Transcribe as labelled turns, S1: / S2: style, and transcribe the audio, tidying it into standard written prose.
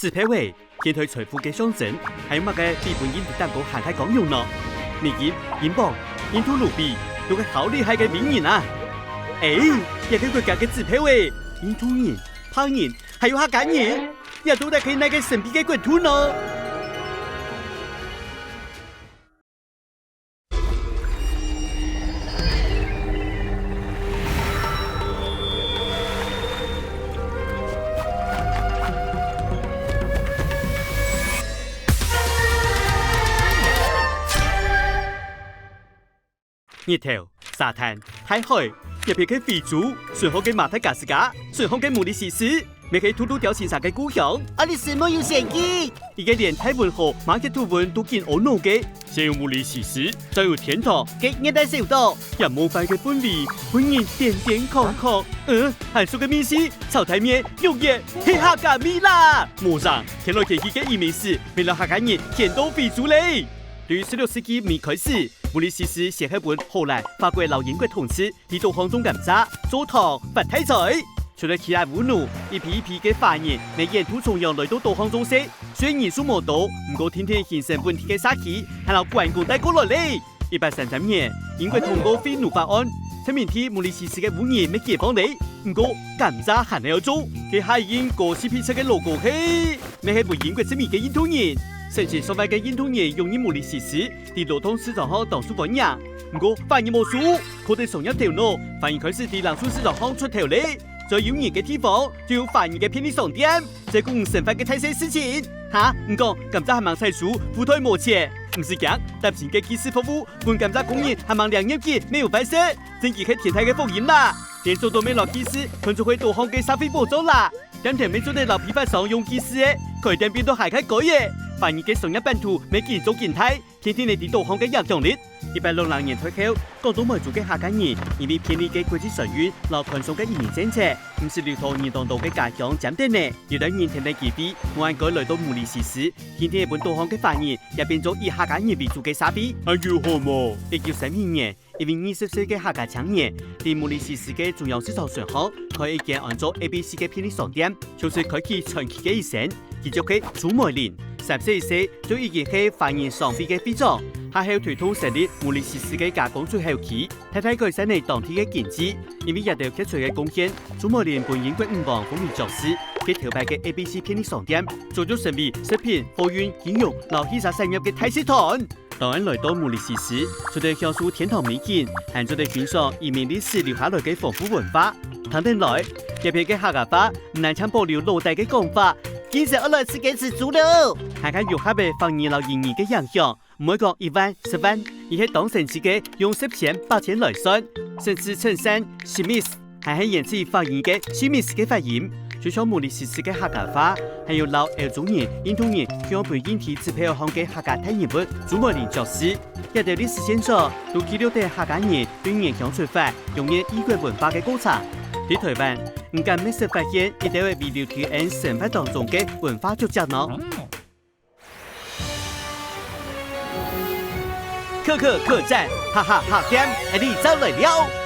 S1: 自配位，天推財富嘅象徵，還有乜嘅比本英的蛋糕還係講用呢？美金、英鎊、印度盧比都係好厲害嘅名人啊！一個國家嘅自配位，印度人、胖人，還有客家人，也都係可以那個神秘嘅國土呢。日頭、沙灘、海海，入邊嘅非洲，順後嘅馬達加斯加，順後嘅毛里西斯，咪可以吐露掉先生嘅故鄉。
S2: 我哋什麼有神機？
S1: 而家連台灣河馬嘅圖文都見我弄嘅，先有毛里西斯，再有天堂，
S2: 嘅熱帶小島，
S1: 人模塊嘅本味，本人點點空空，韓式嘅面試，炒台面，用嘢係客家味啦。馬上天來天去嘅移民史，未來客家人天都非洲嘞。對於16世紀尾開始，毛里西斯寫喺本荷蘭、法國老英國統治，地道巷中甘蔗、做糖、發大財。除了其他侮辱，一批一批嘅華人，咪沿途從洋來到道巷中食，雖然人數冇多，唔過天天形成本地嘅殺氣，係由關公帶過來嘞。133年，英國通過廢奴法案，出面替毛里西斯嘅污染咪解放嘞。唔過甘蔗還係要做，佢係英國 CP 出嘅 logo 嘿，咪係部英國出面嘅印度人。甚至所謂嘅印度人用於毛里西斯，啲羅東市場行當數本人，唔過發現冇數，佢哋上一條路，發現佢是啲冷數市場行出頭咧，在有人嘅地方就有發現嘅便利商店，這個唔成發嘅太細事情，嚇唔講甘蔗係盲細數，富推冇錢，唔是講搭前嘅技師服務，本甘蔗工人係盲兩年幾沒有發生，真係係天台嘅福音啦，連做到沒落技師，佢就會導航嘅消費保障啦，兩條沒做得老批發商用技師嘅，佢兩邊都係開改嘅。發現嘅上一版圖未見做見態，天天嚟啲導航嘅影響力。160年退休，廣東梅族嘅客家人，因為偏離嘅國際水域，勞寬鬆嘅移民政策，唔是流逃移動到嘅家鄉減低呢。有兩年前嘅機會，我應該來到毛里西斯，天天一本導航嘅發現，也變咗以客家人為主嘅沙比。好嘛！1932年，一名20歲嘅客家青年，喺毛里西斯嘅中央市場上行，佢一間按照 ABC 嘅便利商店，就是開啟傳奇嘅一生。佢就係朱梅林，14歲就已經係發現商品嘅會長，還係推動成立毛里西斯嘅加工最後期，睇睇佢使嚟當地嘅經濟，因為一定傑出嘅貢獻。朱梅林本英國5磅風雨教師，佢頭牌嘅 ABC 便利商店，做咗成為食品、貨運、金融、勞氣沙產業嘅大集團。當然來到毛里西斯，就得享受天堂美景，還就得欣賞移民歷史留下來嘅豐富文化。談得來，入邊嘅客家話唔難搶保留老代嘅講法。其實我來自己吃豬肉，還看遊客嘅方言老語言嘅影響，唔會講1萬、10萬，而係當成自己用10錢、8錢來算，甚至襯衫、chemise，還係源自於方言嘅 chemise 嘅發音。最初毛里西斯嘅客家話，還有老歐洲人、印度人將培養體自配合行嘅客家太人物朱梅林教師，一條歷史線索都記錄喺客家人對原鄉出發用嘅異國文化嘅過程。喺台灣，唔敢咩事發現一定會遺留喺生活當中嘅文化足跡呢？客棧，哈哈哈！店，你走來了。